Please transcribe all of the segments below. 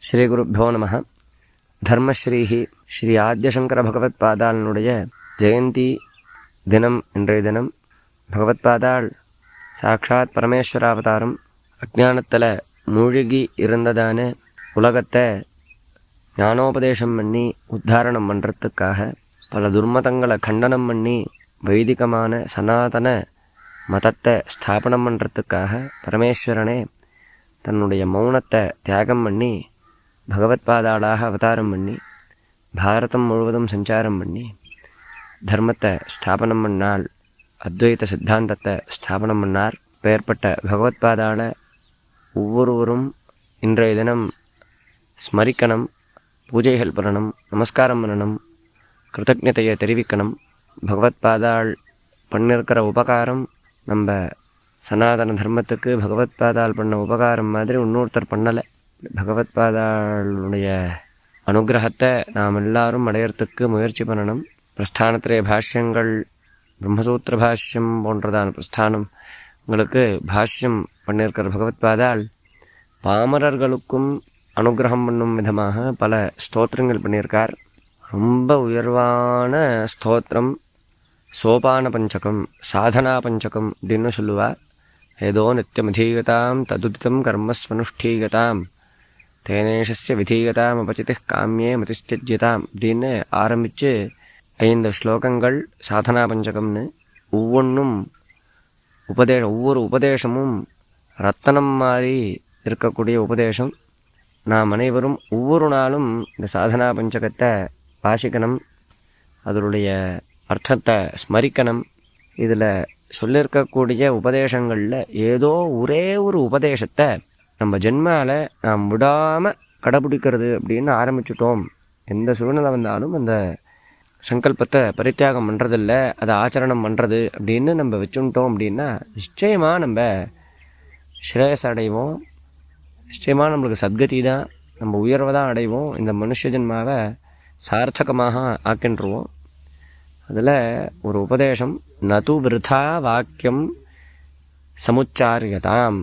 ஸ்ரீ குருப்போ நம. தர்மஸ்ரீஹி ஸ்ரீ ஆத்யசங்கர பகவத்பாதாளனுடைய ஜெயந்தி தினம் இன்றைய தினம். பகவத்பாதாள் சாட்சாத் பரமேஸ்வர அவதாரம். அஜானத்தில் மூழ்கி இருந்ததான உலகத்தை ஞானோபதேசம் பண்ணி உத்தாரணம் பண்ணுறதுக்காக, பல துர்மதங்களை கண்டனம் பண்ணி வைதிகமான சனாதன மதத்தை ஸ்தாபனம் பண்ணுறதுக்காக பரமேஸ்வரனே தன்னுடைய மௌனத்தை தியாகம் பண்ணி பகவத்பாதாளாக அவதாரம் பண்ணி பாரதம் முழுவதும் சஞ்சாரம் பண்ணி தர்மத்தை ஸ்தாபனம் பண்ணால், அத்வைத சித்தாந்தத்தை ஸ்தாபனம் பண்ணார். பெயர்பட்ட பகவத்பாதாள ஒவ்வொருவரும் இன்றைய தினம் ஸ்மரிக்கணும், பூஜைகள் பண்ணணும், நமஸ்காரம் பண்ணணும், கிருத்தஜதையை தெரிவிக்கணும். பகவத்பாதாள் பண்ணிருக்கிற உபகாரம் நம்ம சனாதன தர்மத்துக்கு பகவத்பாதாள் பண்ண உபகாரம் மாதிரி இன்னொருத்தர் பண்ணலை. பகவத்பாதாளுடைய அனுகிரகத்தை நாம் எல்லாரும் அடையிறதுக்கு முயற்சி பண்ணணும். பிரஸ்தானத்திலே பாஷ்யங்கள், பிரம்மசூத்திர பாஷ்யம் போன்றதான பிரஸ்தானம் உங்களுக்கு பாஷ்யம் பண்ணியிருக்கிற பகவத்பாதாள் பாமரர்களுக்கும் அனுகிரகம் பண்ணும் விதமாக பல ஸ்தோத்திரங்கள் பண்ணியிருக்கார். ரொம்ப உயர்வான ஸ்தோத்திரம் சோபான பஞ்சகம், சாதனா பஞ்சகம் அப்படின்னு சொல்லுவார். ஏதோ நித்தியமதீகதாம் ததுதிதம் கர்மஸ்வனுஷ்டீகதாம் தேனேஷஸ்ய விதீகதாம் அபச்சிதி காமியே மதிஸ்தியஜ்யதாம் அப்படின்னு ஆரம்பித்து 5 ஸ்லோகங்கள் சாதனா பஞ்சகம்னு. ஒவ்வொன்றும் ஒவ்வொரு உபதேசமும் ரத்தனம் மாதிரி இருக்கக்கூடிய உபதேசம். நாம் அனைவரும் ஒவ்வொரு நாளும் இந்த சாதனா பஞ்சகத்தை வாசிக்கணும், அதனுடைய அர்த்தத்தை ஸ்மரிக்கணும். இதில் சொல்லியிருக்கக்கூடிய உபதேசங்களில் ஏதோ ஒரே ஒரு உபதேசத்தை நம்ம ஜென்மாவில் நாம் விடாமல் கடைபிடிக்கிறது அப்படின்னு ஆரம்பிச்சுட்டோம். எந்த சூழ்நிலை வந்தாலும் அந்த சங்கல்பத்தை பரித்தியாகம் பண்ணுறதில்ல, அதை ஆச்சரணம் பண்ணுறது அப்படின்னு நம்ம வச்சுட்டோம் அப்படின்னா நிச்சயமாக நம்ம ஸ்ரேயஸ் அடைவோம். நிச்சயமாக நம்மளுக்கு சத்கதி தான், நம்ம உயர்வை தான் அடைவோம். இந்த மனுஷ ஜென்மாவை சார்த்தகமாக ஆக்கின்றுவோம். அதில் ஒரு உபதேசம், நது விருதா வாக்கியம் சமுச்சாரியதாம்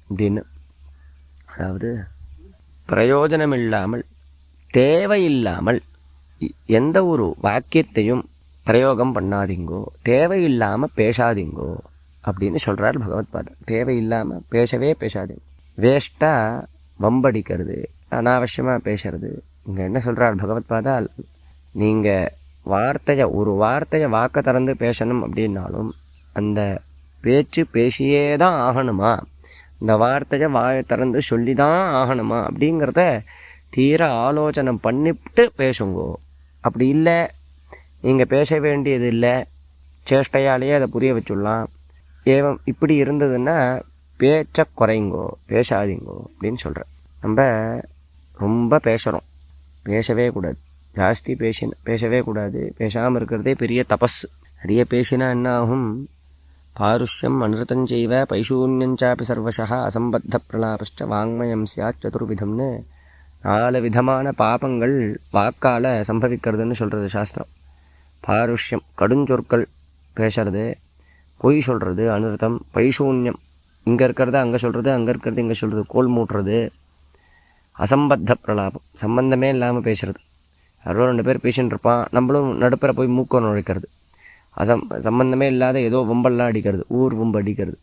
அப்படின்னு. அதாவது பிரயோஜனமில்லாமல், தேவையில்லாமல் எந்த ஒரு வாக்கியத்தையும் பிரயோகம் பண்ணாதீங்கோ, தேவையில்லாமல் பேசாதீங்கோ அப்படின்னு சொல்கிறார் பகவத்பாதா. தேவையில்லாமல் பேசாதீங்க. வேஸ்ட்டாக வம்படிக்கிறது, அனாவசியமாக பேசுறது. இங்கே என்ன சொல்கிறார் பகவத்பாதா, நீங்கள் ஒரு வார்த்தையை வாக்க திறந்து பேசணும் அப்படின்னாலும் அந்த பேச்சு பேசியே தான் ஆகணுமா, இந்த வார்த்தையை வாயை திறந்து சொல்லி தான் ஆகணுமா அப்படிங்கிறத தீர ஆலோசனை பண்ணிவிட்டு பேசுங்கோ. அப்படி இல்லை, நீங்கள் பேச வேண்டியது இல்லை, சேஷ்டையாலேயே அதை புரிய வச்சுடலாம். இப்படி இருந்ததுன்னா பேச்சை குறைங்கோ, பேசாதீங்கோ அப்படின்னு சொல்கிறேன். நம்ம ரொம்ப பேசுகிறோம், பேசவே கூடாது. ஜாஸ்தி பேசவே கூடாது. பேசாமல் இருக்கிறதே பெரிய தபஸ். நிறைய பேசினா என்ன ஆகும், பாருஷ்யம் அனிருத்தஞ்செய்வ பைசூன்யஞ்சாப்பி சர்வசா அசம்பத்த பிரலாபஸ்ட வாங்மயம் சியாத் சதுர்விதம்னு 4 விதமான பாபங்கள் வாக்கால் சம்பவிக்கிறதுன்னு சொல்கிறது சாஸ்திரம். பாருஷ்யம் கடுஞ்சொற்கள் பேசுறது, பொய் சொல்கிறது அனிருத்தம். பைசூன்யம் இங்கே இருக்கிறத அங்கே சொல்கிறது, அங்கே இருக்கிறது இங்கே சொல்கிறது, கோல் மூட்டுறது. அசம்பத்த பிரலாபம் சம்பந்தமே இல்லாமல் பேசுறது. யாரோ 2 பேர் பேசின்னு இருப்பான், நம்மளும் நடுப்புற போய் மூக்க நுழைக்கிறது. சம்பந்தமே இல்லாத ஏதோ வம்பெல்லாம் அடிக்கிறது, ஊர் வம்பு அடிக்கிறது.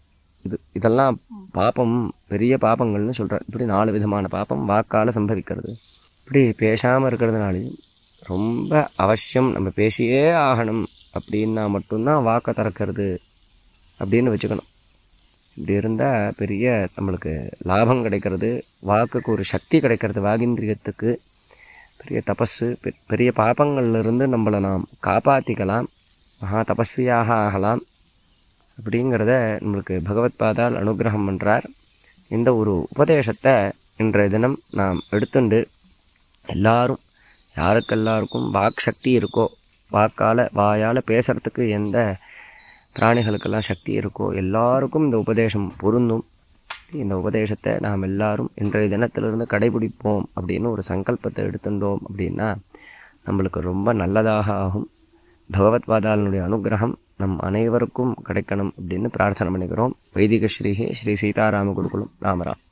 இதெல்லாம் பாப்பம், பெரிய பாப்பங்கள்னு சொல்கிறார். இப்படி 4 விதமான பாப்பம் வாக்கால் சம்பவிக்கிறது. இப்படி பேசாமல் இருக்கிறதுனாலையும் ரொம்ப அவசியம் நம்ம பேசியே ஆகணும் அப்படின்னா மட்டும்தான் வாக்கை திறக்கிறது அப்படின்னு வச்சுக்கணும். இப்படி இருந்தால் பெரிய நம்மளுக்கு லாபம் கிடைக்கிறது, வாக்குக்கு ஒரு சக்தி கிடைக்கிறது, வாகிந்திரியத்துக்கு பெரிய தபஸு. பெரிய பாப்பங்கள்லேருந்து நம்மளை நாம் காப்பாற்றிக்கலாம், மகா தபஸ்வியாக ஆகலாம் அப்படிங்கிறத நம்மளுக்கு பகவத்பாதால் அனுகிரகம் பண்ணுறார். இந்த ஒரு உபதேசத்தை இன்றைய தினம் நாம் எடுத்துண்டு எல்லாரும், யாருக்கெல்லாருக்கும் வாக் சக்தி இருக்கோ, வாயால் பேசுகிறதுக்கு எந்த பிராணிகளுக்கெல்லாம் சக்தி இருக்கோ எல்லாருக்கும் இந்த உபதேசம் பொருந்தும். இந்த உபதேசத்தை நாம் எல்லாரும் இன்றைய தினத்திலிருந்து கடைபிடிப்போம் அப்படின்னு ஒரு சங்கல்பத்தை எடுத்துட்டோம் அப்படின்னா நம்மளுக்கு ரொம்ப நல்லதாக ஆகும். பகவத்பாதாளனுடைய அனுகிரகம் நம் அனைவருக்கும் கிடைக்கணும் அப்படின்னு பிரார்த்தனை பண்ணிக்கிறோம். வைதிக ஸ்ரீஹே ஸ்ரீ சீதாராம குருகுலம் ராமராம்.